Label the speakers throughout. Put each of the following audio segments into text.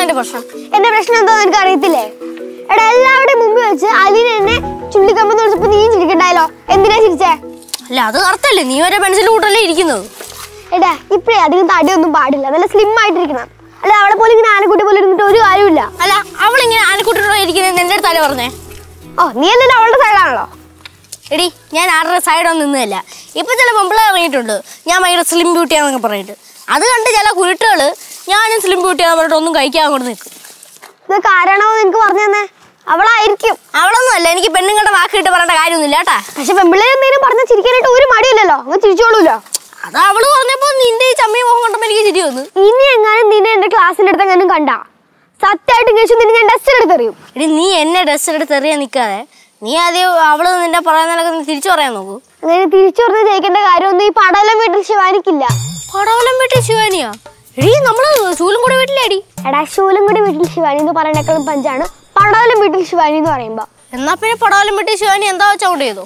Speaker 1: എന്റെ പ്രശ്നം?
Speaker 2: എന്റെ പ്രശ്നം എന്താന്ന് എനിക്ക് അറിയത്തില്ലേ? എടാ എല്ലാവരുടെയും മുമ്പ് വെച്ച് അലീന എന്നെ ചുള്ളിക്കമ്പെന്ന് വിളിച്ചപ്പോ നീ ചിരിക്കണ്ടായല്ലോ. എന്തിനാ ചിരിച്ചേ?
Speaker 1: അല്ല അത് കറക്റ്റല്ലേ, നീ ഒരേ പെൻസിൽ കൂട്ടല്ലേ ഇരിക്കുന്നത്.
Speaker 2: എടാ ഇപ്പഴേ അധികം തടിയൊന്നും പാടില്ല, നല്ല സ്ലിം ആയിട്ടിരിക്കണം. അല്ല അവളെ പോലെ ഇങ്ങനെ ആനക്കുട്ടി പോലെ ഇരുന്നിട്ട് ഒരു കാര്യമില്ല.
Speaker 1: അല്ല അവളിങ്ങനെ ആനക്കുട്ടിയോടെ ഇരിക്കുന്നത് എന്റെ അടുത്തല്ലേ പറഞ്ഞേ?
Speaker 2: ഓ നീ എന്തിനാ അവളുടെ സൈഡാണല്ലോ?
Speaker 1: എടി ഞാൻ ആരുടെ സൈഡൊന്നും നിന്നതല്ല. ഇപ്പൊ ചില പെമ്പിളെ ഇറങ്ങിയിട്ടുണ്ട് ഞാൻ ഭയങ്കര സ്ലിം ബ്യൂട്ടിയാന്നൊക്കെ പറഞ്ഞിട്ട്. അത് കണ്ട് ചില കുരുട്ടുകള് ഞാനും സ്ലിം ബ്യൂട്ടിയാന്ന് പറഞ്ഞിട്ട് ഒന്നും കഴിക്കാൻ അങ്ങോട്ട് നിൽക്കും.
Speaker 2: ഇതൊക്കെ ആരാണോ എനിക്ക് പറഞ്ഞു തന്നെ? അവളായിരിക്കും.
Speaker 1: അവളൊന്നും അല്ല, എനിക്ക് പെണ്ണുങ്ങളുടെ വാക്കിട്ട് പറയേണ്ട കാര്യമൊന്നുമില്ല കേട്ടാ.
Speaker 2: പക്ഷെ പെമ്പിള്ളേർ എന്തെങ്കിലും പറഞ്ഞ ചിരിക്കാനായിട്ട് ഒരു മടിയില്ലല്ലോ, അങ്ങ് ചിരിച്ചോളൂല്ലോ.
Speaker 1: അത് അവള് പറഞ്ഞപ്പോ നിന്റെ ഈ ചമ്മി മുഖം കണ്ടപ്പോ എനിക്ക് ചിരി വന്നു.
Speaker 2: ഇനി എങ്ങാനും നിന്നെ എന്റെ ക്ലാസ്സിന്റെ അടുത്ത് എങ്ങാനും കണ്ടാ സത്യമായിട്ട് കേശു നിന്നെ ഞാൻ ഡസ്റ്റെടുത്തെറിയും.
Speaker 1: എടി നീ എന്നെ ഡസ്റ്റെടുത്ത് എറിയാൻ നിൽക്കാതെ നീ ആദ്യം അവള് നിന്റെ പറയുന്നതൊക്കെ നീ തിരിച്ചു പറയാൻ നോക്കൂ.
Speaker 2: അങ്ങനെ തിരിച്ചു പറഞ്ഞ് ജയിക്കേണ്ട കാര്യമൊന്നും ഈ പടവലം വീട്ടിൽ ശിവാനിക്കില്ല.
Speaker 1: പടവലം വീട്ടിൽ ശിവാനിയാ? എടി നമ്മള് ശൂലംകുടി വീട്ടിലേടി.
Speaker 2: എടാ ശൂലംകുടി വീട്ടിൽ ശിവാനി എന്ന് പറയണേക്കാളും പഞ്ചാണ് പടവലം വീട്ടിൽ ശിവാനി എന്ന് പറയുമ്പോ.
Speaker 1: എന്നാ പിന്നെ പടവലം വീട്ടിൽ ശിവാനി എന്താ വെച്ചാ കൊണ്ട് ചെയ്തോ?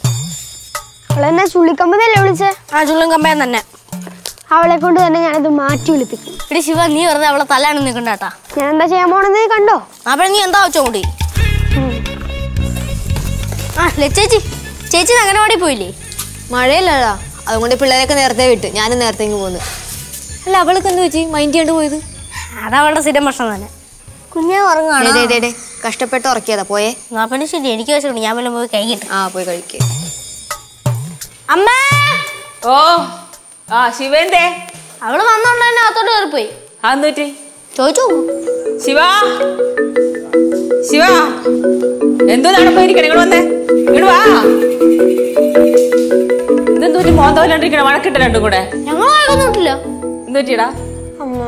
Speaker 2: അവളെന്നെ ചുള്ളിക്കമ്പന്നല്ലേ വിളിച്ചേ?
Speaker 1: ആ ചുള്ളിക്കമ്പൻ തന്നെ.
Speaker 2: അവളെ കൊണ്ട് തന്നെ ഞാനത് മാറ്റി വിളിപ്പിക്കും.
Speaker 1: എടി ശിവ നീ വെറുതെ അവളെ തലാണ് നിൽക്കണ്ടാട്ടാ.
Speaker 2: ഞാൻ എന്താ ചെയ്യാൻ പോണെന്ന് കണ്ടോ?
Speaker 1: അപ്പൊ നീ എന്താ വെച്ചോണ്ടി? ആ ചേച്ചി ചേച്ചി അംഗനവാടി പോയില്ലേ?
Speaker 3: മഴയല്ലടാ, അതുകൊണ്ട് പിള്ളേരൊക്കെ നേരത്തെ വിട്ട് ഞാനും നേരത്തെ പോന്നു. അല്ല അവൾക്ക് എന്ത് വെച്ച് മൈൻഡ് ചെയ്യാണ്ട് പോയത്?
Speaker 1: അതവളുടെ സ്ഥിരം ഭക്ഷണം തന്നെ. കുഞ്ഞെ ഉറങ്ങാണ്.
Speaker 3: കഷ്ടപ്പെട്ട് ഉറക്കിയതാ പോയേ.
Speaker 1: എന്നാ പിന്നെ ശരി, എനിക്ക് വെച്ചിട്ടുണ്ട്, ഞാൻ വല്ല പോയി കഴിക്കട്ടെ.
Speaker 3: ആ പോയി കഴിക്കേ.
Speaker 1: അമ്മ
Speaker 4: ഓ ആ ശിവന്റെ
Speaker 1: അവള് വന്നോണ്ട് തന്നെ അകത്തോട്ട് കയറിപ്പോയി.
Speaker 4: അന്നൂറ്റി
Speaker 1: ചോദിച്ചു
Speaker 4: ശിവ ശിവ എന്തോ നടപ്പോയിരിക്കണേ, ഇങ്ങോട്ട് വന്നേ, ഇങ്ങോട്ട് വാ. ഇതെന്തോ മോന്തോല്ലാണ്ടിരിക്കണ വഴക്കിട്ട രണ്ടും കൂടെ.
Speaker 1: ഞങ്ങൾ വഴക്കൊന്നുമില്ല.
Speaker 4: എന്ത് പറ്റിയടാ?
Speaker 2: അമ്മ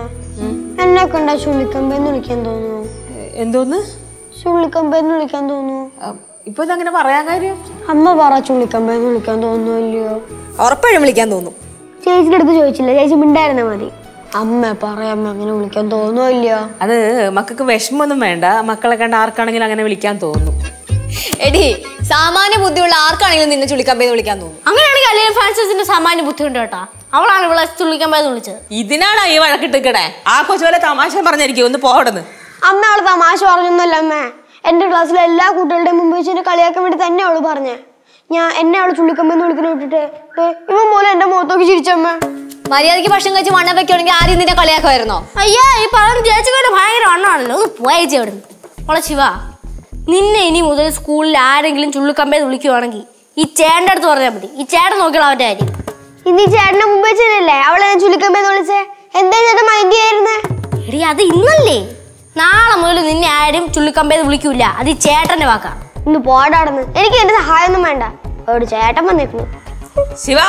Speaker 2: എന്നെ കണ്ടാ ചുള്ളിക്കമ്പെന്ന് വിളിക്കാൻ തോന്നുന്നു.
Speaker 4: എന്തോന്ന്
Speaker 2: ചുള്ളിക്കമ്പെന്ന് വിളിക്കാൻ തോന്നുന്നു?
Speaker 4: ഇപ്പൊ ഇതങ്ങനെ പറയാൻ കാര്യം?
Speaker 2: അമ്മ പറ ചുള്ളിക്കമ്പെന്ന് വിളിക്കാൻ തോന്നുന്നില്ലയോ?
Speaker 3: ഉറപ്പായും വിളിക്കാൻ തോന്നും.
Speaker 2: ചേച്ചിയുടെ അടുത്ത് ചോദിച്ചില്ല, ചേച്ചി മിണ്ടായിരുന്നാ മതി. അമ്മ പറയാമ്മ അങ്ങനെ വിളിക്കാൻ തോന്നുന്നില്ലയോ?
Speaker 4: അത് മക്കൾക്ക് വിഷമൊന്നും വേണ്ട, മക്കളെ കണ്ട ആർക്കാണെങ്കിലും അങ്ങനെ വിളിക്കാൻ തോന്നും.
Speaker 3: എടി സാമാന്യ ബുദ്ധിയുള്ള ആർക്കാണെങ്കിലും നിന്നെ ചുള്ളിക്കമ്പേന്ന് വിളിക്കാൻ തോന്നും.
Speaker 1: അങ്ങനെയാണെങ്കിൽ അല്ലെ ഫ്രാൻസിന്റെ സാമാന്യ ബുദ്ധിമുട്ട് കേട്ടാ. അവളാണ് ഇവളെ ചുള്ളിക്കമ്പെന്ന് വിളിച്ചത്.
Speaker 4: ഇതിനാണ് ഈ വഴക്കിട്ടിക്കണേ. ആ കൊച്ചു പോലെ തമാശ പറഞ്ഞിരിക്കും, ഒന്ന് പോടന്ന്.
Speaker 2: അമ്മ അവള് തമാശ പറഞ്ഞൊന്നുമല്ല അമ്മ. എന്റെ ക്ലാസ്സിലെ എല്ലാ കുട്ടികളുടെയും മുമ്പ് വെച്ച് എന്നെ കളിയാക്കാൻ വേണ്ടി തന്നെ അവള് പറഞ്ഞേ. എന്നെ അവള് ചുള്ളിക്കമ്പെന്ന് വിളിക്കുന്ന വിട്ടിട്ട് ഇവൻ പോലെ എന്റെ മുഖത്തോക്ക് ചിരിച്ചമ്മ.
Speaker 3: മര്യാദയ്ക്ക് ഭക്ഷണം കഴിച്ച് വണ്ണം വെക്കുകയാണെങ്കിൽ ആരും നിന്നെ കളിയാക്കുമായിരുന്നോ?
Speaker 1: അയ്യാ ഈ പറഞ്ഞ ചേച്ചിക്ക് ഭയങ്കര വണ്ണമാണല്ലോ, ഒന്ന് പോയേച്ചി അവിടെ നിന്ന്. ഓളെ ശിവ, നിന്നെ ഇനി മുതൽ സ്കൂളിൽ ആരെങ്കിലും ചുള്ളിക്കമ്പെന്ന് വിളിക്കുവാണെങ്കിൽ ഈ ചേട്ടൻ്റെ അടുത്ത് പറഞ്ഞാൽ മതി. ഈ ചേട്ടൻ നോക്കിയുള്ള അവന്റെ കാര്യം.
Speaker 2: ഇനി ചേട്ടനെ മുമ്പ് വെച്ചല്ലേ അവളെ ചുള്ളിക്കമ്പെന്ന് വിളിച്ചേ? എന്താ ചേട്ടൻ മൈൻഡ് ചെയ്യായിരുന്നേ?
Speaker 1: എടി അത് ഇന്നല്ലേ, നാളെ മുതൽ നിന്നെ ആരും ചുള്ളിക്കമ്പെന്ന് വിളിക്കൂല. അത് ഈ ചേട്ടന്റെ വാക്കാ.
Speaker 2: ഇന്ന് പോടാടന്ന്, എനിക്ക് എന്റെ സഹായം ഒന്നും വേണ്ട. അവിടെ ചേട്ടൻ വന്നേക്കുന്നു.
Speaker 4: ശിവ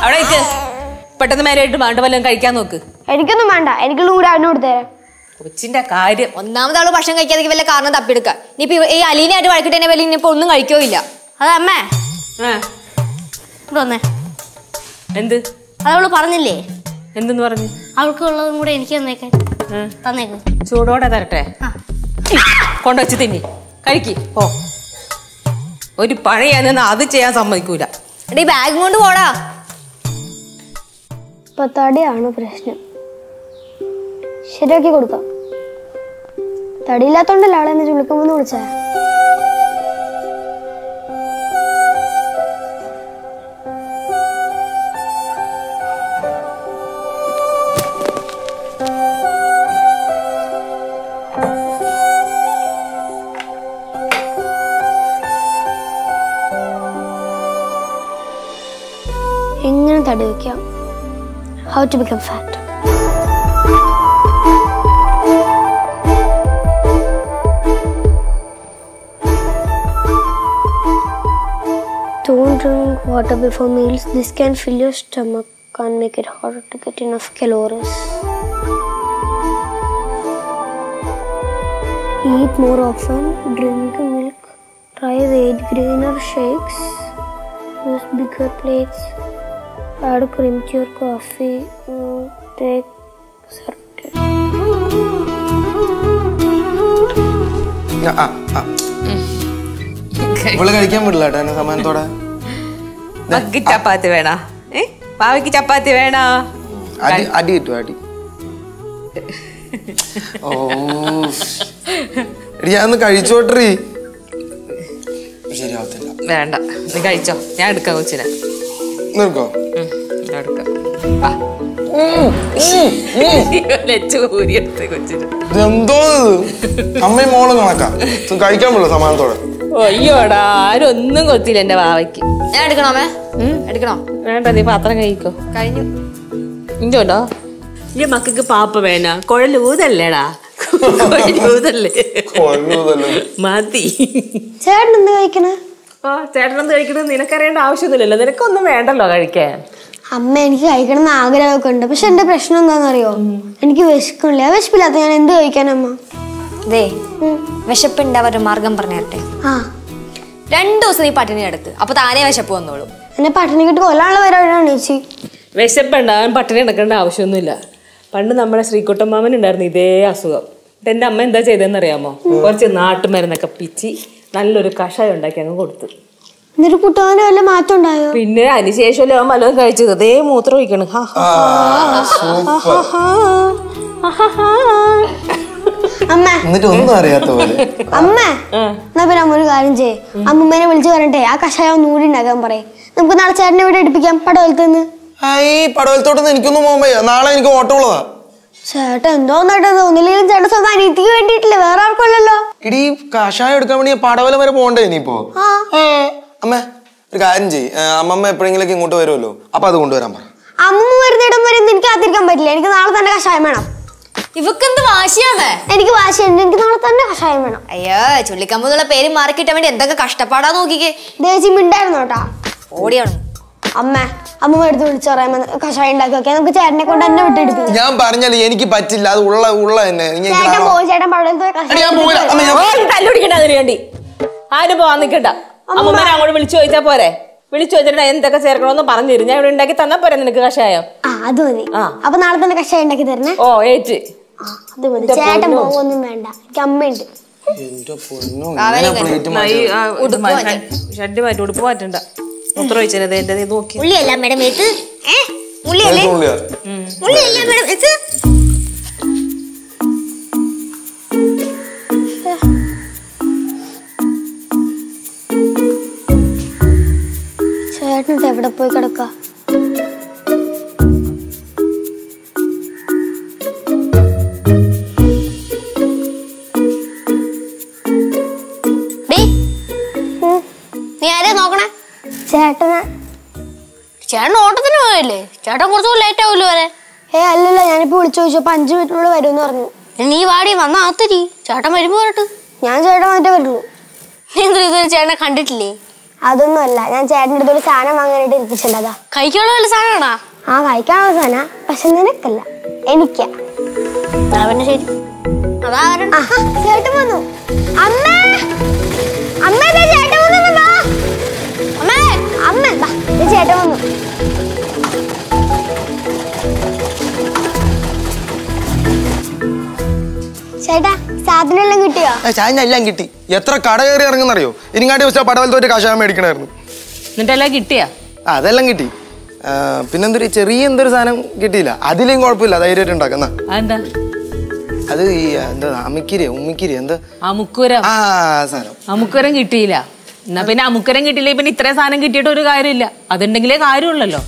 Speaker 4: അവിടെ പെട്ടെന്ന് മേലായിട്ട് വേണ്ട വല്ലതും കഴിക്കാൻ നോക്ക്.
Speaker 2: എനിക്കൊന്നും വേണ്ട, എനിക്കുള്ള കൂടെ അവന് കൊടുത്തേരാ.
Speaker 4: കൊച്ചിന്റെ കാര്യം.
Speaker 3: ഒന്നാമത് അവള് ഭക്ഷണം കഴിക്കാതെ വല്ല കാരണം തപ്പിയെടുക്കുക. ഇനിയിപ്പോ ഈ അലീനയായിട്ട് വഴക്കിട്ടേ വല്ല ഇനിയിപ്പോ ഒന്നും കഴിക്കോ ഇല്ല.
Speaker 1: അതമ്മേ ഇവിടെ വന്നേ.
Speaker 4: എന്ത്
Speaker 1: അതവള് പറഞ്ഞില്ലേ?
Speaker 4: എന്തെന്ന് പറഞ്ഞു?
Speaker 1: അവൾക്കുള്ളതും കൂടെ എനിക്ക് തന്നേക്കാൻ. തന്നേക്ക്.
Speaker 4: ചൂടോടെ തരട്ടെ. കൊണ്ടുവച്ച് തിന്നി കഴിക്ക്. ഓ ഒരു പഴയാന്ന് അത് ചെയ്യാൻ സമ്മതിക്കൂല.
Speaker 3: എടീ ബാഗ് കൊണ്ട് പോടാ.
Speaker 2: ഇപ്പൊ തടിയാണ് പ്രശ്നം, ശരിയാക്കി കൊടുക്കാം. തടിയില്ലാത്തോണ്ടല്ലേ അവളെ എന്നെ ചുള്ളിക്കമ്പെന്ന് വിളിച്ചേ. എങ്ങനെ തടി വയ്ക്കാം? How to become fat. Don't drink water before meals. This can fill your stomach and make it harder to get enough calories. Eat more often. Drink milk. Try weight gainer shakes. Use bigger plates. Add cream to your coffee. Take certain.
Speaker 5: ഇവള് കഴിക്കാൻ വിടില്ല കേട്ടോ എന്നെ സമാനത്തോടെ.
Speaker 4: ചപ്പാത്തി വേണ? പാവയ്ക്ക് ചപ്പാത്തി വേണ?
Speaker 5: അടി കിട്ടും അടി. ഓ എടി ഞാൻ കഴിച്ചോട്ടറി. ശരിയാവത്തില്ല.
Speaker 4: വേണ്ട, നീ കഴിച്ചോ, ഞാൻ എടുക്കാം കൊച്ചിനെ.
Speaker 5: നിർക്കോ
Speaker 4: ഞാൻ എടുക്കാം.
Speaker 5: എന്തോ അമ്മയും മോളും കണക്കാ കഴിക്കാൻ പറ്റില്ല സമാനത്തോടെ.
Speaker 4: അയ്യോടാ, ആരും ഒന്നും കൊത്തില്ല എന്റെ വാവയ്ക്ക്.
Speaker 3: ഞാൻ എടുക്കണോമേ? എടുക്കണോ?
Speaker 4: വേണ്ട, നീ പാത്രം കഴിക്കോ.
Speaker 3: കഴിഞ്ഞു.
Speaker 4: ഇഞ്ചോണ്ടോ? ഈ മക്കൾക്ക് പാപ്പ വേണ കുഴലൂതല്ലേടാ, കുഴലൂതല്ലേ മതി.
Speaker 2: ചേട്ടൻ എന്ത് കഴിക്കണേ?
Speaker 4: ആ, ചേട്ടനെന്ത് കഴിക്കണത് നിനക്കറിയേണ്ട ആവശ്യമൊന്നുമില്ലല്ലോ, നിനക്കൊന്നും വേണ്ടല്ലോ കഴിക്കാൻ.
Speaker 2: അമ്മ എനിക്ക് കഴിക്കണം എന്ന് ആഗ്രഹമൊക്കെ ഉണ്ട്, പക്ഷെ എന്റെ പ്രശ്നം എന്താണെന്നറിയോ? എനിക്ക് വിശക്കണില്ല. വിശപ്പില്ലാത്ത ഞാൻ എന്ത് കഴിക്കാനമ്മ?
Speaker 3: ദേ, വിശപ്പുണ്ടാവാൻ ഒരു മാർഗം പറഞ്ഞു തരട്ടെ. 2 ദിവസം നീ പട്ടിണി കിടക്ക്, അപ്പൊ താനേ വിശപ്പ് വന്നോളൂ.
Speaker 2: എന്നെ പട്ടിണി കിട്ടി കൊല്ലാനുള്ള പരിപാടിയാണ് ചേച്ചി.
Speaker 4: വിശപ്പുണ്ടാവാൻ പട്ടിണി കിടക്കേണ്ട ആവശ്യമൊന്നുമില്ല. പണ്ട് നമ്മുടെ ശ്രീകുട്ടമ്മാമൻ ഉണ്ടായിരുന്നു ഇതേ അസുഖം. എന്റെ അമ്മ എന്താ ചെയ്തതെന്നറിയാമോ? കുറച്ച് നാട്ടുമരുന്നൊക്കെ പിച്ചി നല്ലൊരു കഷായം ഉണ്ടാക്കി അങ്ങ് കൊടുത്തു.
Speaker 2: എന്നിട്ട് കുട്ടവന് വല്ല മാറ്റം ഉണ്ടായോ?
Speaker 4: പിന്നെ അതിനുശേഷമല്ലേ അവൻ മലവും കഴിച്ചത്. അതേ മൂത്രം ഒഴിക്കണം.
Speaker 2: അമ്മ
Speaker 5: എന്നിട്ട് ഒന്നും അറിയാത്ത പോലെ.
Speaker 2: അമ്മ എന്നാ പിന്നെ അമ്മ ഒരു കാര്യം ചെയ്യേ, അമ്മമ്മേനെ വിളിച്ചു പറഞ്ഞിട്ടേ ആ കഷായം ഒന്ന് ഊടി ഉണ്ടാക്കാൻ പറയും. നമുക്ക് നാളെ ചേട്ടനെ ഇവിടെ എടുപ്പിക്കാം പടവലത്ത് നിന്ന്.
Speaker 5: ഈ പടവലത്തോട്ടൊന്നും എനിക്കൊന്നും പോകാൻ വയ്യ. നാളെ എനിക്ക് ഓട്ടം ഉള്ളതാ.
Speaker 2: ചേട്ടൻ എന്തോന്നായിട്ട് തോന്നില്ലെങ്കിലും ചേട്ടൻ സ്വന്തം അനിയത്തിക്ക് വേണ്ടിയിട്ടില്ലേ, വേറെ ആർക്കുമല്ലല്ലോ.
Speaker 5: ഇടി കഷായം എടുക്കാൻ വേണ്ടി പടവലം വരെ പോകണ്ടേ ഇനിയിപ്പോ? അമ്മ ഒരു കാര്യം ചെയ്യ്, അമ്മമ്മ എപ്പോഴെങ്കിലും ഇങ്ങോട്ട് വരുമല്ലോ, അപ്പൊ അത് കൊണ്ടുവരാൻ പറ.
Speaker 2: അമ്മമ്മ വരുന്നിടം വരെ എനിക്ക് കാത്തിരിക്കാൻ പറ്റില്ല. എനിക്ക് നാളെ തന്നെ കഷായം വേണം.
Speaker 3: ഇവക്കെന്ത് വാശിയാമേ?
Speaker 2: എനിക്ക് വാശിയുണ്ട്, എനിക്ക് നാളെ തന്നെ കഷായം വേണം.
Speaker 3: അയ്യോ, ചുള്ളിക്കമ്പെന്നുള്ള പേര് മാറിക്കിട്ടാൻ വേണ്ടി എന്തൊക്കെ കഷ്ടപ്പാടാ നോക്കിക്കേ.
Speaker 2: ദേച്ചി മിണ്ടായിരുന്നു കേട്ടാ.
Speaker 3: ഓടിയാണ്
Speaker 2: അമ്മ എടുത്ത് വിളിച്ചു പറയാൻ കഷായം ഉണ്ടാക്കി നമുക്ക് ചേട്ടനെ കൊണ്ട് തന്നെ വിട്ടെടുക്കും.
Speaker 5: ഞാൻ പറഞ്ഞാലേ എനിക്ക് പറ്റില്ല, അത് ഉള്ള തന്നെ.
Speaker 2: ചേട്ടൻ പോയി, ചേട്ടൻ
Speaker 4: തല്ലുപിടിക്കണ്ട അതിന് വേണ്ടി. ആരും പോവാൻ നിൽക്കണ്ട. അമ്മമ്മേനെ അങ്ങോട്ട് വിളിച്ചു ചോദിച്ചാ പോരെ? വിളിച്ചു ചോദിച്ചിട്ട് എന്തൊക്കെ ചേർക്കണമെന്ന് പറഞ്ഞു തരും. ഞാൻ ഇവിടെ ഉണ്ടാക്കി തന്നാ പോരെ നിനക്ക് കഷായം?
Speaker 2: അത് മതി. അപ്പൊ നാളെ തന്നെ കഷായം ഉണ്ടാക്കി തരണേ.
Speaker 4: ഓ ഏറ്റ്.
Speaker 2: അത് മതി. ചേട്ടൻ പോകുമൊന്നും വേണ്ട, എനിക്ക് അമ്മയുണ്ട്.
Speaker 4: ഷഡ് മാറ്റി ഉടുപ്പ് മാറ്റണ്ട. മൂത്രം ഒഴിച്ചത് എന്റെ നോക്കി.
Speaker 2: ഉള്ളിയല്ല മേഡം ഇത്. ഉള്ളിയല്ലേ? ഉള്ളിയല്ലേ മേഡം ഇത്? ചേട്ടൻ എവിടെ പോയി കിടക്ക?
Speaker 1: നീ ആരെയാ നോക്കണേ?
Speaker 2: ചേട്ടന്.
Speaker 1: ചേട്ടൻ ഓട്ടത്തിന് പോയല്ലേ? ചേട്ടൻ കുറച്ചു ലേറ്റ് ആവൂല്ലോ വരാൻ.
Speaker 2: അല്ലല്ല, ഞാനിപ്പോ വിളിച്ചു ചോദിച്ചപ്പോ 5 മിനിറ്റിനുള്ളിൽ വരുമെന്ന് പറഞ്ഞു.
Speaker 1: നീ വാടി വന്നാ ആത്തരി, ചേട്ടൻ വരുമ്പോ വരട്ട്.
Speaker 2: ഞാൻ ചേട്ടൻ വന്നിട്ടേ വരുള്ളൂ.
Speaker 1: നീ എന്താ ഇതുവരെ ചേട്ടനെ കണ്ടിട്ടില്ലേ?
Speaker 2: അതൊന്നും അല്ല, ഞാൻ ചേട്ടൻ്റെ അടുത്തൊരു സാധനം വാങ്ങാനായിട്ട് ഇരിപ്പിച്ചിട്ടുണ്ടതാ.
Speaker 1: കഴിക്കാനുള്ള വല്ല സാധനമാണോ?
Speaker 2: കഴിക്കാനുള്ള സാധന, പക്ഷെ നിനക്കല്ല, എനിക്കാ.
Speaker 1: പിന്നെ ശരി, അതാ
Speaker 2: ചേട്ടൻ വന്നു. അമ്മേ അമ്മ ചേട്ടൻ വന്നു. അമ്മേ അമ്മ ചേട്ടൻ വന്നു. ചേട്ടാ സാധനം എല്ലാം കിട്ടിയോ?
Speaker 5: എല്ലാം കിട്ടി. എത്ര കട കയറി ഇറങ്ങുന്നറിയോ? ഇനിങ്ങാട്ടി വെച്ചാൽ പടവലത്തോട്ട് കഷായം മേടിക്കണായിരുന്നു.
Speaker 4: എന്നിട്ടെല്ലാം കിട്ടിയാ?
Speaker 5: അതെല്ലാം കിട്ടി. പിന്നെന്തൊരു ചെറിയ എന്തൊരു സാധനം കിട്ടിയില്ല. അതിലേയും കുഴപ്പമില്ല, ധൈര്യമായിട്ട് ഉണ്ടാക്കുന്ന. അത് ഈ എന്താ ഉമ്മിക്കിരി എന്താ
Speaker 4: അമുക്കുരം കിട്ടിയില്ല. എന്നാ പിന്നെ അമുക്കുരം കിട്ടിയില്ല, പിന്നെ ഇത്രയും സാധനം കിട്ടിയിട്ട് ഒരു കാര്യമില്ല. അതുണ്ടെങ്കിലേ കാര്യമുള്ളല്ലോ.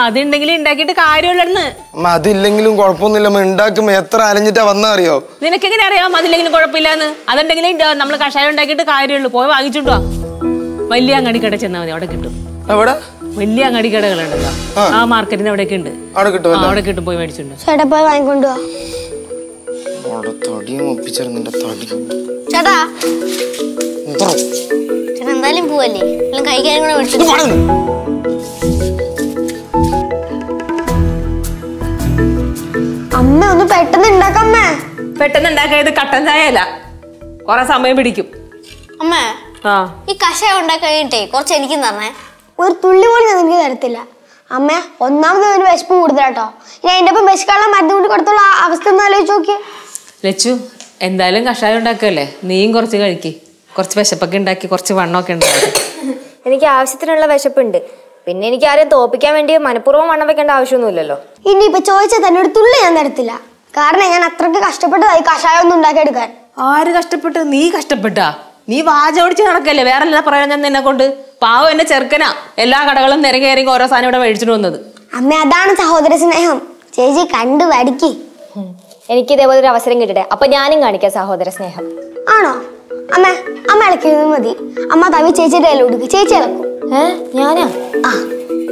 Speaker 4: അതുണ്ടെങ്കിലേ ഉണ്ടാക്കിയിട്ട് കാര്യമുള്ളന്ന്.
Speaker 5: അതില്ലെങ്കിലും കുഴപ്പമൊന്നുമില്ല, ഉണ്ടാക്കുമ്പോ എത്ര അലഞ്ഞിട്ടാ വന്നറിയോ?
Speaker 4: നിനക്കെങ്ങനെ അറിയാം അതില്ലെങ്കിലും കുഴപ്പമില്ലാന്ന്? അതുണ്ടെങ്കിലേ നമ്മള് കഷായം ഉണ്ടാക്കിയിട്ട് കാര്യമുള്ളൂ. പോയി വാങ്ങിച്ചുണ്ടോ? വലിയ അങ്ങാടി കട ചെന്നാൽ മതി, അവിടെ കിട്ടും.
Speaker 5: എവിടെ?
Speaker 4: വലിയ അങ്ങാടി കടകളുണ്ടല്ലോ, ആ മാർക്കറ്റിന് അവിടെയൊക്കെ ഉണ്ട്. അവിടെ കിട്ടും, പോയി മേടിച്ചുണ്ടോ?
Speaker 2: ചേട്ടാ പോയി വാങ്ങിക്കൊണ്ടുവാ.
Speaker 1: ചേട്ടാ ചേട്ടാ എന്തായാലും പോവല്ലേ, എല്ലാം കഴിക്കാനും കൂടെ മേടിച്ചു.
Speaker 2: അമ്മ ഒന്ന് പെട്ടെന്ന് ഉണ്ടാക്കമ്മേ.
Speaker 4: പെട്ടെന്ന് ഉണ്ടാക്കിയത് കട്ടൻ ചായ അല്ല, കൊറേ സമയം പിടിക്കും.
Speaker 1: അമ്മ ഈ കഷായം ഉണ്ടാക്കിട്ടേ കുറച്ച് എനിക്കും തരണേ.
Speaker 2: ഒരു തുള്ളി പോലും ഞാൻ എനിക്ക് തരത്തില്ല. അമ്മ ഒന്നാമത് ഒരു വിശപ്പ് കൂടുതലാട്ടോ. ഞാൻ അതിന്റെ ഒപ്പം വിശക്കാനുള്ള മരുന്ന് കൂടി കൊടുത്തുള്ള അവസ്ഥ ഒന്ന് ആലോചിച്ച് നോക്കി.
Speaker 4: ലച്ചു, എന്തായാലും കഷായം ഉണ്ടാക്കല്ലേ, നീയും കുറച്ച് കഴിക്ക്. കുറച്ച് വിശപ്പൊക്കെ ഉണ്ടാക്കി, കുറച്ച് വണ്ണമൊക്കെ ഉണ്ടാക്കി.
Speaker 3: എനിക്ക് ആവശ്യത്തിനുള്ള വിശപ്പുണ്ട്. പിന്നെ എനിക്ക് ആരെയും തോപ്പിക്കാൻ വേണ്ടി മനഃപൂർവ്വം വണ്ണം വെക്കേണ്ട ആവശ്യമൊന്നുമില്ലല്ലോ.
Speaker 2: ഇനിയിപ്പൊ ചോദിച്ചാൽ തന്നെ ഒരു തുള്ളി ഞാൻ തരത്തില്ല. കാരണം ഞാൻ അത്രയ്ക്ക് കഷ്ടപ്പെട്ടതായി കഷായം ഒന്നും ഉണ്ടാക്കിയെടുക്കാൻ.
Speaker 4: ആര് കഷ്ടപ്പെട്ട്? നീ കഷ്ടപ്പെട്ടാ? നീ വാചോടിച്ച് നടക്കല്ലേ, വേറെ എല്ലാ പറയാൻ ഞാൻ നിന്നെ കൊണ്ട്. പാവം എന്നെ ചെറുക്കനാ എല്ലാ കടകളും നിരങ്ങി ഓരോ സാധനം ഇവിടെ മേടിച്ചിട്ട് വന്നത്.
Speaker 2: അമ്മ അതാണ് സഹോദര സ്നേഹം. ചേച്ചി കണ്ടു പഠിക്ക്.
Speaker 3: എനിക്ക് ഇതേപോലെ ഒരു അവസരം കിട്ടട്ടെ, അപ്പൊ ഞാനും കാണിക്കാം സഹോദര സ്നേഹം.
Speaker 2: ആണോ? അമ്മ ഇളക്കിയത് മതി. അമ്മ തവി ചേച്ചിയുടെ കയ്യിൽ കൊടുക്ക്, ചേച്ചി ഇളക്കും.
Speaker 3: ഞാനാ?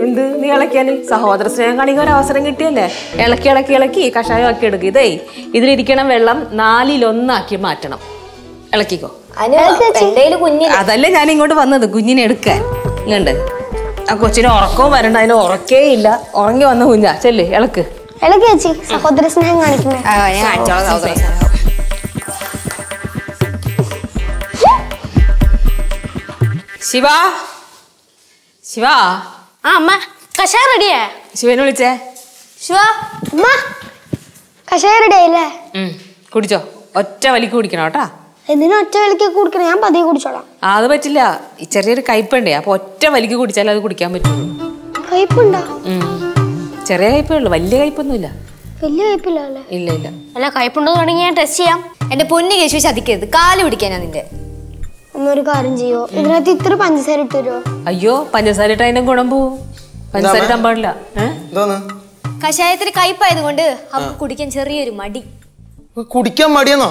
Speaker 4: എന്ത് നീ ഇളക്കിയാല്? സഹോദര സ്നേഹം കാണിക്കാൻ ഒരു അവസരം കിട്ടിയല്ലേ? ഇളക്കി കഷായം ആക്കി എടുക്കുക. ഇതേ ഇതിലിരിക്കണം വെള്ളം 4/1 മാറ്റണം. ഇളക്കിക്കോ. അതല്ലേ ഞാൻ ഇങ്ങോട്ട് വന്നത്, കുഞ്ഞിനെ എടുക്കാൻ. ഇങ്ങണ്ട് ആ കൊച്ചിന് ഉറക്കവും വരണ്ട, അതിന് ഉറക്കേ ഇല്ല. ഉറങ്ങി വന്ന കുഞ്ഞാ. ചെല്ല് ഇളക്ക്.
Speaker 2: ഇളക്കി ചേച്ചി, സഹോദര സ്നേഹം കാണിക്കുന്നേ.
Speaker 4: ശിവ, ശിവ.
Speaker 1: ആ അമ്മ, കഷായം റെഡിയാ?
Speaker 4: ശിവനെ വിളിച്ചേ.
Speaker 1: ശിവ,
Speaker 2: അമ്മ കഷായം റെഡി ആയില്ലേ?
Speaker 4: കുടിച്ചോ, ഒറ്റ വലിക്ക് കുടിക്കണം കേട്ടാ.
Speaker 2: എന്തിനാ ഒറ്റ വലിക്ക് കുടിക്കണം? ഞാൻ പതിയെ കുടിച്ചോളാം.
Speaker 4: അത് പറ്റില്ല, ഈ ചെറിയൊരു കയ്പുണ്ടേ, അപ്പൊ ഒറ്റ വലിക്ക് കുടിച്ചാലേ അത് കുടിക്കാൻ പറ്റുള്ളൂ.
Speaker 2: കയ്പുണ്ടോ?
Speaker 4: ചെറിയ കയ്പേ ഉള്ളു, വലിയ കയ്പൊന്നുമില്ല.
Speaker 2: വലിയ കയ്പില്ല അല്ലേ?
Speaker 4: ഇല്ല ഇല്ല.
Speaker 1: അല്ല കയ്പുണ്ടോ തുടങ്ങി ഞാൻ ടെസ്റ്റ് ചെയ്യാം.
Speaker 3: എന്റെ പൊന്നു കേശു ചതിക്കരുത്, കാല് പിടിക്കാനാ നിന്റെ.
Speaker 2: എന്നൊരു കാര്യം ചെയ്യോ, ഇതിനകത്ത് ഇത്ര പഞ്ചസാര ഇട്ട് തരുമോ?
Speaker 4: അയ്യോ, പഞ്ചസാര ഇട്ട് അതിന്റെ ഗുണം പോവും. പഞ്ചസാര ഇടാൻ പാടില്ല.
Speaker 3: കഷായത്തിന് കയ്പായത് കൊണ്ട് അവർക്ക് കുടിക്കാൻ ചെറിയൊരു മടി.
Speaker 5: കുടിക്കാൻ മടിയെന്നോ?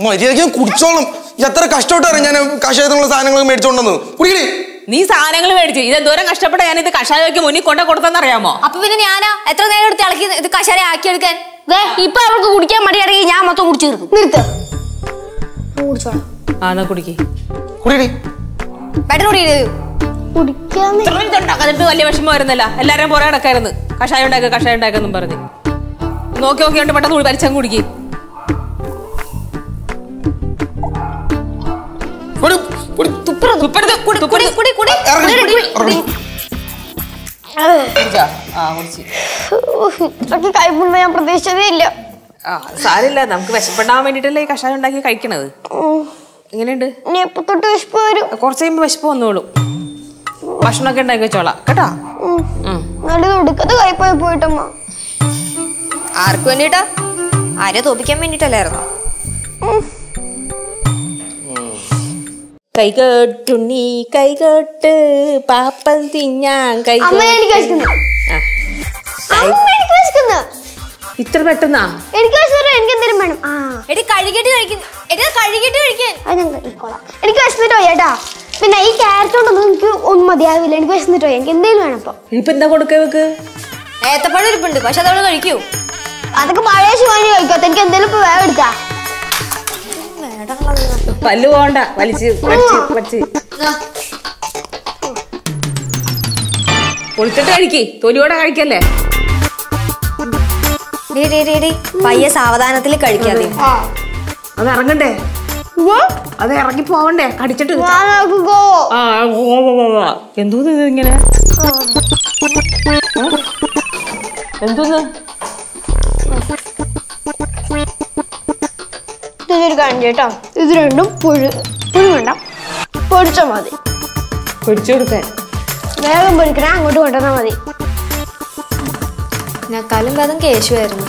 Speaker 5: മര്യാദയ്ക്ക് കുടിച്ചോളും. എത്ര കഷ്ടപ്പെട്ട് ഞാൻ കഷായത്തിനുള്ള സാധനങ്ങൾ മേടിച്ചോണ്ടെന്ന്. കുടിക്കണേ.
Speaker 4: നീ സാധനങ്ങൾ മേടിച്ചു, ഇത് എന്തോരം കഷ്ടപ്പെട്ട ഞാൻ ഇത് കഷായക്ക് മുന്നിൽ കൊടുത്തെന്നറിയാമോ?
Speaker 3: അപ്പൊ പിന്നെ ഞാനാ എത്ര നേരം എടുത്ത് ഇളക്കി ഇത് കഷായം ആക്കിയെടുക്കാൻ.
Speaker 1: ഇപ്പൊ അവർക്ക് കുടിക്കാൻ മടിയാണെങ്കിൽ ഞാൻ മൊത്തം കുടിച്ചു തീർക്കും.
Speaker 2: നിർത്ത്, കുടിച്ചോളാം.
Speaker 4: എന്നാ കുടിക്കേ.
Speaker 5: കുടിക്കണേ.
Speaker 3: പെട്ടെന്ന്
Speaker 4: കുടിക്കാന്നിട്ട് വലിയ വിഷമം വരുന്നില്ല. എല്ലാരും പുറകെ കിടക്കായിരുന്നു. കഷായം ഉണ്ടാക്കെന്നും പറഞ്ഞ് നോക്കി പെട്ടെന്ന് പരിച്ചങ്ങ് കുടിക്കേ.
Speaker 2: കയ്പുണ്ട്, ഞാൻ പ്രതീക്ഷിച്ചതേ ഇല്ല.
Speaker 4: സാരില്ല, നമുക്ക് വിശപ്പെടാൻ വേണ്ടിട്ടല്ലേ ഈ കഷായം ഉണ്ടാക്കി കഴിക്കണത്. എങ്ങനെയുണ്ട്?
Speaker 2: തൊട്ട് വിശപ്പ് വരും.
Speaker 4: കുറച്ച് കഴിയുമ്പോ വിശപ്പ് വന്നോളൂ. ഭക്ഷണമൊക്കെ ഉണ്ടാക്കി വെച്ചോളാം കേട്ടാ.
Speaker 2: ഒടുക്കത്ത് കയ്പായി പോയിട്ടമ്മ.
Speaker 3: ആർക്ക് വേണ്ടിട്ടാ? ആരെ തോപ്പിക്കാൻ വേണ്ടിട്ടല്ലായിരുന്നോ?
Speaker 4: കൈകെട്ടുണ്ണി കൈകെട്ട് പാപ്പൻ തിന്നാൻ കൈ. ഇത്ര പെട്ടെന്നാ?
Speaker 2: എനിക്ക് എന്തെങ്കിലും വേണം.
Speaker 3: എനിക്ക് കഴുകിട്ട് കഴിക്കാൻ.
Speaker 2: എനിക്ക് വിശന്നിട്ട് പോയേട്ടാ. പിന്നെ ഈ ക്യാരറ്റ് കൊണ്ടൊന്നും എനിക്ക് ഒന്നും മതിയാവില്ല. എനിക്ക് വിശന്നിട്ട് പോയി. എനിക്ക് എന്തെങ്കിലും വേണം. അപ്പൊ
Speaker 4: ഇപ്പൊ എന്താ കൊടുക്ക?
Speaker 3: ഏത്തപ്പഴം ഇരിപ്പുണ്ട്, പക്ഷെ അതവള് കഴിക്കൂ.
Speaker 2: അതൊക്കെ പഴയ ശിവാനി കഴിക്കാത്ത. എനിക്ക് എന്തെങ്കിലും ഇപ്പൊ വേഗം എടുക്കാ.
Speaker 4: പല്ല് പോണ്ട, വലിച്ച് പൊളിച്ചിട്ട് കഴിക്കേ. തൊലിയോടെ കഴിക്കല്ലേ.
Speaker 3: പയ്യെ സാവധാനത്തിൽ കഴിക്കാതെ.
Speaker 4: അത് ഇറങ്ങണ്ടേ? അത് ഇറങ്ങി പോവണ്ടേ? കടിച്ചിട്ട് എന്തോന്ന് ഇത് ഇങ്ങനെ? എന്തോന്ന്?
Speaker 2: ഇതൊരു കാര്യം കേട്ടോ. ഇത് രണ്ടും പുഴു വേണ്ട, പൊടിച്ചാൽ മതി.
Speaker 4: പൊടിച്ചു കൊടുക്കാൻ
Speaker 2: വേഗം പൊടിക്കണേ, അങ്ങോട്ട് കൊണ്ടുവന്നാ മതി.
Speaker 3: ഞാക്കാലും ഭേദം കേശുവായിരുന്നു.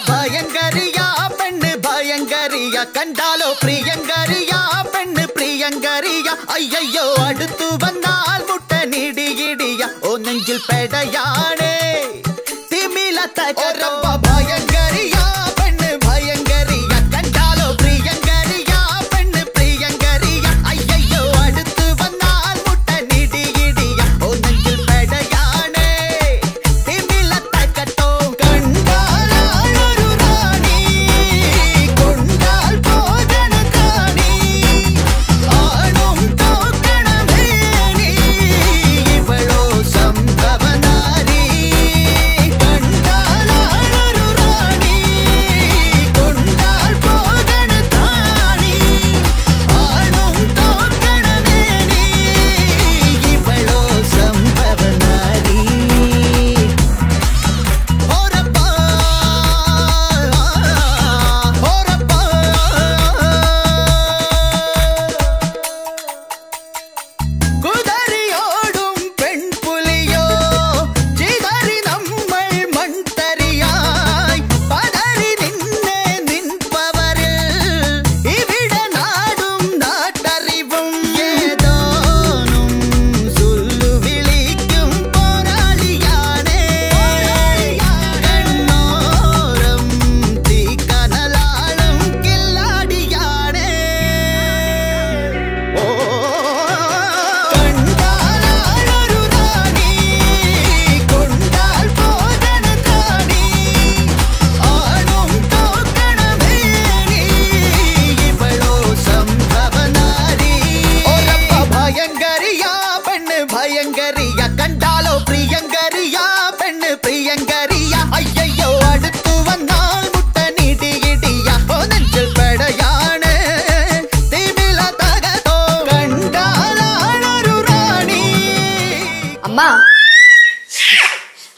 Speaker 6: ഭയങ്കരിയാ പെണ്ണ് ഭയങ്കരിയ, കണ്ടാലോ പ്രിയങ്കരിയ പെണ്ണ് പ്രിയങ്കരിയ. അയ്യോ അടുത്തു വന്നാൽ മുട്ടനിടിയിടിയ, ഓ നെഞ്ചിൽ പെടയാണേ തിമിലത്ത. ഭയങ്കരിയ പെണ്ണ് ഭയങ്കരിയ, കണ്ടാലോ പ്രിയങ്കരിയ പെണ്ണ് പ്രിയങ്കരിയ. അയ്യോ അടുത്തു വന്നാൽ മുട്ടനിടിയിടിയ, ഓ നെഞ്ചിൽ പെടയാണേ തിമിലത്ത കട്ടോ. കണ്ടാൽ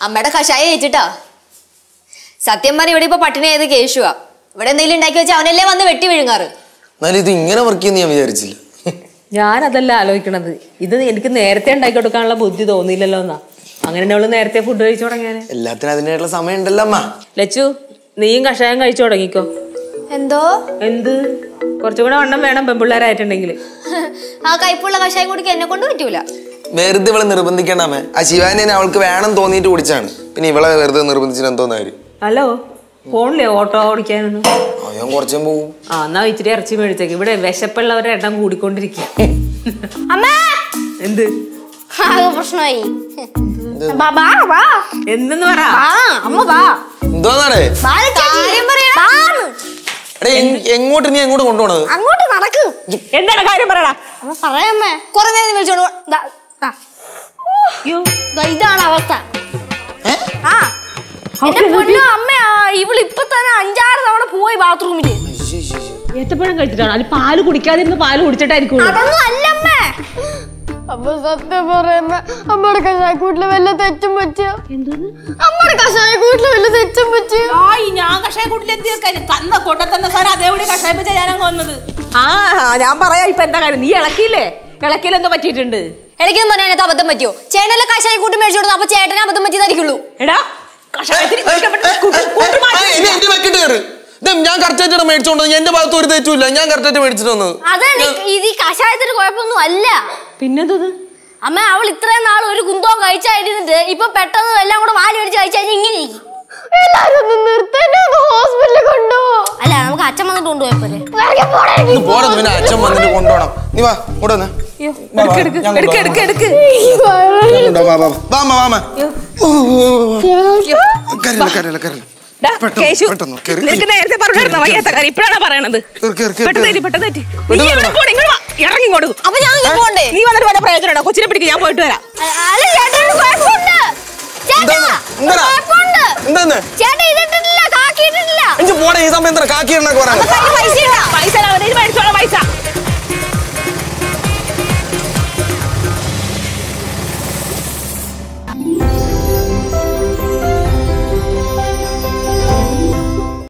Speaker 3: അമ്മയുടെ കഷായം കഴിച്ചിട്ടാ. സത്യം പറഞ്ഞ ഇവിടെ ഇപ്പൊ പട്ടിണി ആയത് കേശുവാ. ഇവിടെ എന്തെങ്കിലും ഉണ്ടാക്കി വെച്ചാൽ അവനല്ലേ വന്ന് വെട്ടി വിഴുങ്ങാറ്.
Speaker 5: എന്നാലും ഇത് ഇങ്ങനെ വർക്ക് ചെയ്യുന്ന ഞാൻ വിചാരിച്ചില്ല.
Speaker 4: ഞാനതല്ല ആലോചിക്കണത്, ഇത് എനിക്ക് നേരത്തെ ഉണ്ടാക്കി കൊടുക്കാനുള്ള ബുദ്ധി തോന്നിയില്ലല്ലോ എന്നാ. അങ്ങനെ അവള് നേരത്തെ ഫുഡ് കഴിച്ചു തുടങ്ങിയാല്.
Speaker 5: എല്ലാത്തിനും അതിനായിട്ടുള്ള സമയം ഉണ്ടല്ലോ അമ്മ.
Speaker 4: ലച്ചു, നീയും കഷായം കഴിച്ചു തുടങ്ങിക്കോ.
Speaker 3: എന്തോ
Speaker 4: എന്ത് കുറച്ചുകൂടെ വണ്ണം വേണം പെൺപിള്ളേരായിട്ടുണ്ടെങ്കിൽ.
Speaker 3: ആ കയ്പുള്ള കഷായം കുടിക്കാൻ എന്നെ കൊണ്ട് പറ്റൂല.
Speaker 5: വെറുതെ ഇവളെ നിർബന്ധിക്കണ്ടമ്മേ. ആ ശിവാനെ അവൾക്ക് വേണം തോന്നിയിട്ട് കുടിച്ചാണ്. പിന്നെ ഇവളെ വെറുതെ നിർബന്ധിച്ചിട്ട് എന്തോന്ന് കാര്യം.
Speaker 4: ഹലോ, ഫോണില്ലേ ഓട്ടോ ഓടിക്കാനൊന്നും?
Speaker 5: ഞാൻ കുറച്ചും പോവും.
Speaker 4: ആ എന്നാ ഇച്ചിരി ഇറച്ചി മേടിച്ചേക്ക്. ഇവിടെ വിശപ്പുള്ളവരുടെ എണ്ണം കൂടിക്കൊണ്ടിരിക്കുക. എന്ത്
Speaker 1: പ്രശ്നമായി
Speaker 4: എന്തെന്ന് പറ.
Speaker 5: എന്തോന്നാണ് എങ്ങോട്ട് നീ എങ്ങോട്ട് കൊണ്ടുപോണത്?
Speaker 1: അങ്ങോട്ട് നടക്ക്.
Speaker 4: എന്താണ് കാര്യം പറയടാ.
Speaker 1: പറയാമേ
Speaker 3: കുറെ നേരം വിളിച്ചോണ്ട്
Speaker 1: ഇതാണ് അവസ്ഥ. ആ എന്റെ പൊന്നോ അമ്മയാ, ഇവളിപ്പൊ തന്നെ 5-6 തവണ പോയി ബാത്റൂമില്.
Speaker 4: ഏത്തപ്പഴം കഴിച്ചിട്ടാണ്. അത് പാല് കുടിക്കാതിരുന്ന് പാല് കുടിച്ചിട്ടായിരിക്കും.
Speaker 1: അതൊന്നും അല്ലമ്മേ.
Speaker 2: അപ്പൊ സത്യം പറയുന്ന അമ്മയുടെ കഷായക്കൂട്ടില് വല്ല തെറ്റും പറ്റിയ? അമ്മയുടെ കഷായക്കൂട്ടില് വല്ല തെറ്റും പറ്റിയ?
Speaker 4: ഞാൻ കഷായക്കൂട്ടിലെത്തിയ കൊണ്ടെത്തന്ന സാധനം അതേവിടെ കഷായം വെച്ചാൽ ഞാനങ്ങ് വന്നത്. ആ ഞാൻ പറയാ ഇപ്പൊ എന്താ കാര്യം. നീ ഇളക്കിയില്ലേ? ഇളക്കിയിൽ എന്തോ പറ്റിയിട്ടുണ്ട്.
Speaker 3: ഇടയ്ക്കൊന്നും പറഞ്ഞാൽ അതിനകത്ത് അബദ്ധം പറ്റിയോ? ചേട്ടനല്ലേ കഷായം കൂട്ടി മേടിച്ചു കൊടുത്തു. അപ്പൊ ചേട്ടനെ അബദ്ധം പറ്റിയതായിരിക്കുള്ളൂ.
Speaker 5: ഞാൻ കറക്റ്റായിട്ട് മേടിച്ചോണ്ടത്. എന്റെ ഭാഗത്ത് ഒരു തെറ്റുമില്ല. ഞാൻ കറക്റ്റായിട്ട് മേടിച്ചിട്ട് വന്നത്.
Speaker 1: അതാണ് ഇത്. ഈ കഷായത്തിന് കുഴപ്പമൊന്നും അല്ല.
Speaker 4: പിന്നെന്തത്
Speaker 1: അമ്മ, അവൾ ഇത്രയും നാൾ ഒരു കുന്തവും കഴിച്ചായിരുന്നിട്ട് ഇപ്പൊ പെട്ടെന്ന് എല്ലാം കൂടെ വാരി മേടിച്ച് കഴിച്ചാൽ ഇങ്ങനെ
Speaker 2: എല്ലാരും ഒന്ന് നിർത്തന്നെ, ഹോസ്പിറ്റലിൽ കൊണ്ടുപോ.
Speaker 1: അല്ല, നമുക്ക് അച്ഛൻ വന്നിട്ട് കൊണ്ടുപോയപ്പോലെ.
Speaker 5: പോടന്ന് പിന്നെ അച്ഛൻ വന്നിട്ട് കൊണ്ടുപോകണം. നീ വാ കൂടെ വന്ന്.
Speaker 4: നേരത്തെ പറഞ്ഞിരുന്ന വയ്യാത്ത കാര്യം ഇപ്പഴാണ് പറയണത്. ഇറങ്ങിങ്ങോട്ട്.
Speaker 3: അപ്പൊ ഞാൻ പോണ്ടേ?
Speaker 4: നീ വന്നിട്ട് വല്ല പ്രയോജനം? കൊച്ചിനെ പിടിക്കും. ഞാൻ പോയിട്ട് വരാം.
Speaker 5: ഈ സമയത്ത് കാക്കി
Speaker 3: പൈസ മേടിച്ചോളാം. പൈസ